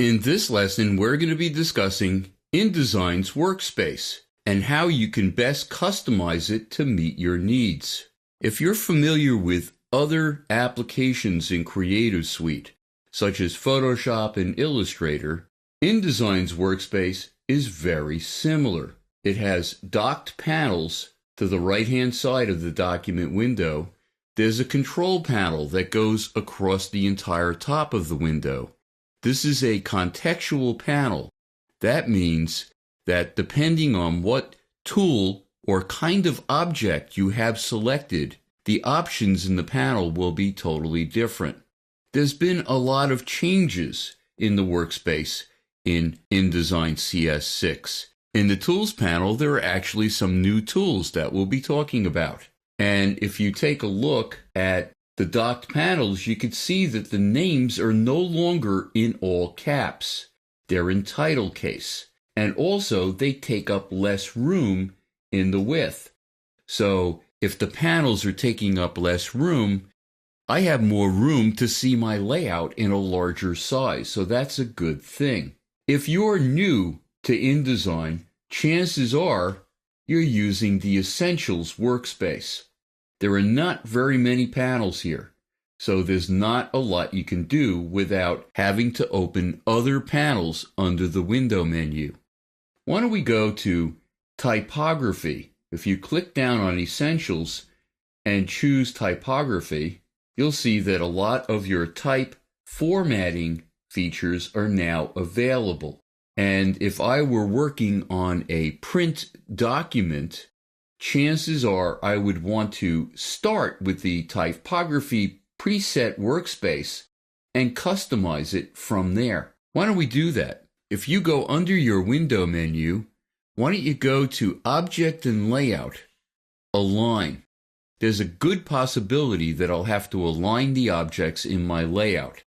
In this lesson, we're going to be discussing Indesign's Workspace and how you can best customize it to meet your needs. If you're familiar with other applications in Creative Suite, such as Photoshop and Illustrator, Indesign's Workspace is very similar. It has docked panels to the right-hand side of the document window. There's a control panel that goes across the entire top of the window. This is a contextual panel. That means that depending on what tool or kind of object you have selected, the options in the panel will be totally different. There's been a lot of changes in the workspace in InDesign CS6. In the Tools panel, there are actually some new tools that we'll be talking about. And if you take a look at the docked panels, you can see that the names are no longer in all caps. They're in title case. And also, they take up less room in the width. So, if the panels are taking up less room, I have more room to see my layout in a larger size. So that's a good thing. If you're new to InDesign, chances are you're using the Essentials workspace. There are not very many panels here, so there's not a lot you can do without having to open other panels under the window menu. Why don't we go to Typography? If you click down on Essentials and choose Typography, you'll see that a lot of your type formatting features are now available. And if I were working on a print document, chances are I would want to start with the typography preset workspace and customize it from there. Why don't we do that? If you go under your window menu, why don't you go to Object and Layout, Align. There's a good possibility that I'll have to align the objects in my layout,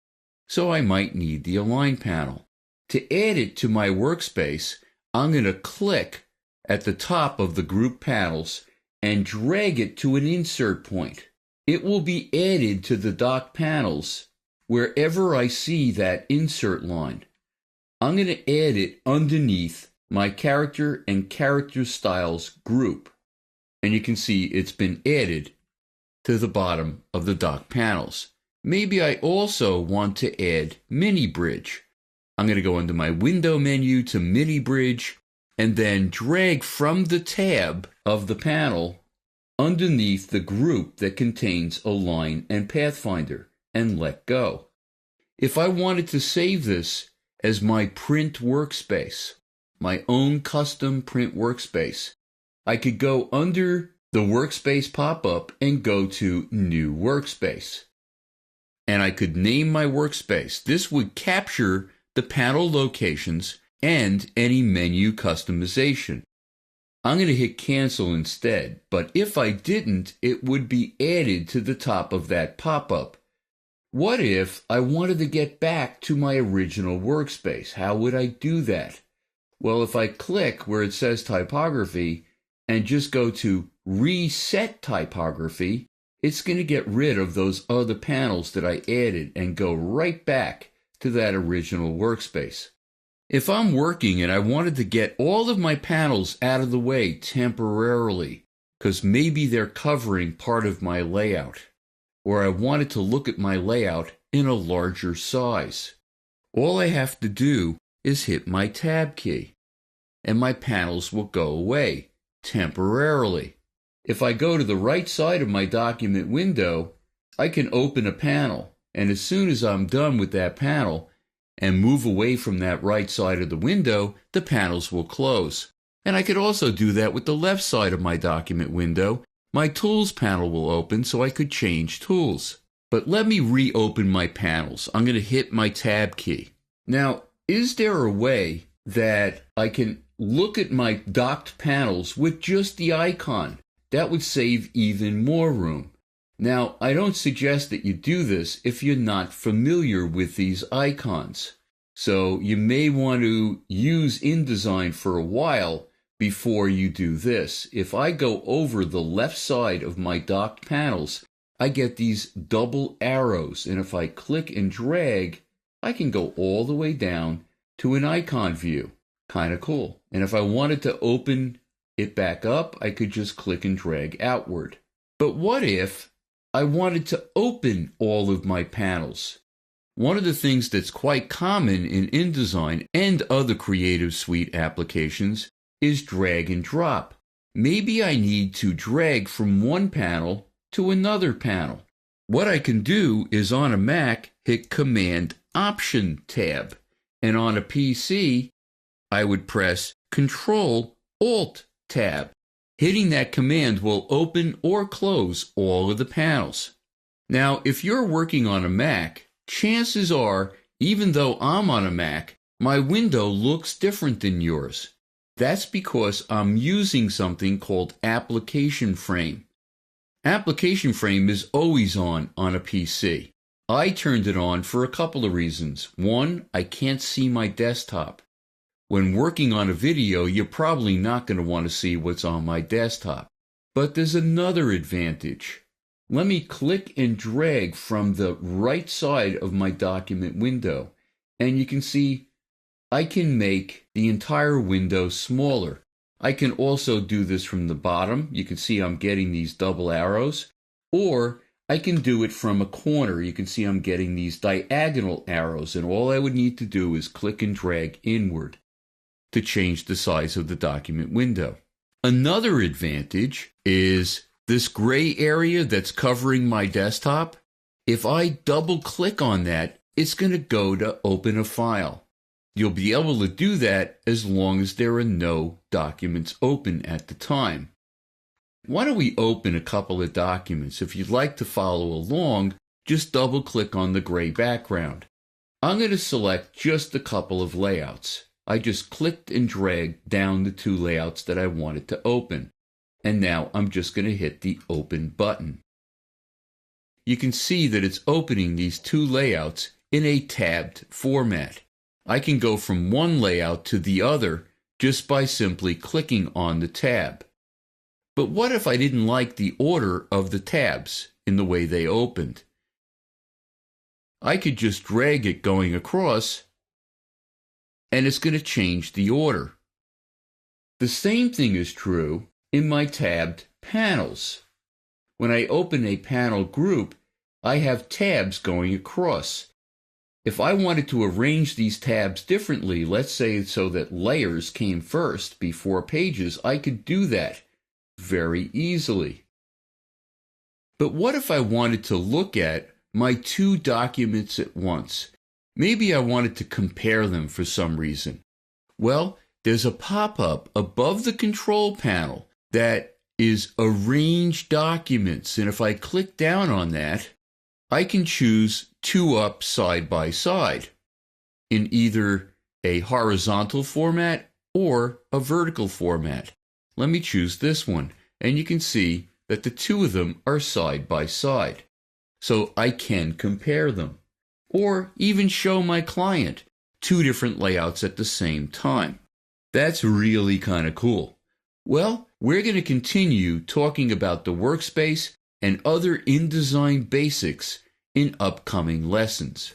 so I might need the Align panel. To add it to my workspace, I'm going to click at the top of the group panels and drag it to an insert point. It will be added to the docked panels wherever I see that insert line. I'm going to add it underneath my character and character styles group. And you can see it's been added to the bottom of the docked panels. Maybe I also want to add Mini Bridge. I'm going to go into my window menu to Mini Bridge and then drag from the tab of the panel underneath the group that contains Align and Pathfinder and let go. If I wanted to save this as my print workspace, my own custom print workspace, I could go under the workspace pop-up and go to New Workspace. And I could name my workspace. This would capture the panel locations and any menu customization. I'm going to hit cancel instead, but if I didn't, it would be added to the top of that pop-up. What if I wanted to get back to my original workspace? How would I do that? Well, if I click where it says Typography and just go to Reset Typography, it's going to get rid of those other panels that I added and go right back to that original workspace. If I'm working and I wanted to get all of my panels out of the way temporarily, because maybe they're covering part of my layout, or I wanted to look at my layout in a larger size, all I have to do is hit my Tab key, and my panels will go away temporarily. If I go to the right side of my document window, I can open a panel, and as soon as I'm done with that panel, and move away from that right side of the window, the panels will close. And I could also do that with the left side of my document window. My Tools panel will open so I could change tools. But let me reopen my panels. I'm going to hit my Tab key. Now, is there a way that I can look at my docked panels with just the icon? That would save even more room. Now, I don't suggest that you do this if you're not familiar with these icons. So you may want to use InDesign for a while before you do this. If I go over the left side of my docked panels, I get these double arrows. And if I click and drag, I can go all the way down to an icon view. Kind of cool. And if I wanted to open it back up, I could just click and drag outward. But what if I wanted to open all of my panels? One of the things that's quite common in InDesign and other Creative Suite applications is drag and drop. Maybe I need to drag from one panel to another panel. What I can do is on a Mac, hit Command-Option tab, and on a PC, I would press Control-Alt tab. Hitting that command will open or close all of the panels. Now, if you're working on a Mac, chances are, even though I'm on a Mac, my window looks different than yours. That's because I'm using something called Application Frame. Application Frame is always on a PC. I turned it on for a couple of reasons. One, I can't see my desktop. When working on a video, you're probably not going to want to see what's on my desktop. But there's another advantage. Let me click and drag from the right side of my document window, and you can see I can make the entire window smaller. I can also do this from the bottom. You can see I'm getting these double arrows, or I can do it from a corner. You can see I'm getting these diagonal arrows, and all I would need to do is click and drag inward to change the size of the document window. Another advantage is this gray area that's covering my desktop. If I double click on that, it's going to go to open a file. You'll be able to do that as long as there are no documents open at the time. Why don't we open a couple of documents? If you'd like to follow along, just double click on the gray background. I'm going to select just a couple of layouts. I just clicked and dragged down the two layouts that I wanted to open. And now I'm just going to hit the Open button. You can see that it's opening these two layouts in a tabbed format. I can go from one layout to the other just by simply clicking on the tab. But what if I didn't like the order of the tabs in the way they opened? I could just drag it going across, and it's going to change the order. The same thing is true in my tabbed panels. When I open a panel group, I have tabs going across. If I wanted to arrange these tabs differently, let's say so that layers came first before pages, I could do that very easily. But what if I wanted to look at my two documents at once? Maybe I wanted to compare them for some reason. Well, there's a pop-up above the control panel that is Arrange Documents, and if I click down on that, I can choose two up side by side in either a horizontal format or a vertical format. Let me choose this one, and you can see that the two of them are side by side. So I can compare them, or even show my client two different layouts at the same time. That's really kind of cool. Well, we're going to continue talking about the workspace and other InDesign basics in upcoming lessons.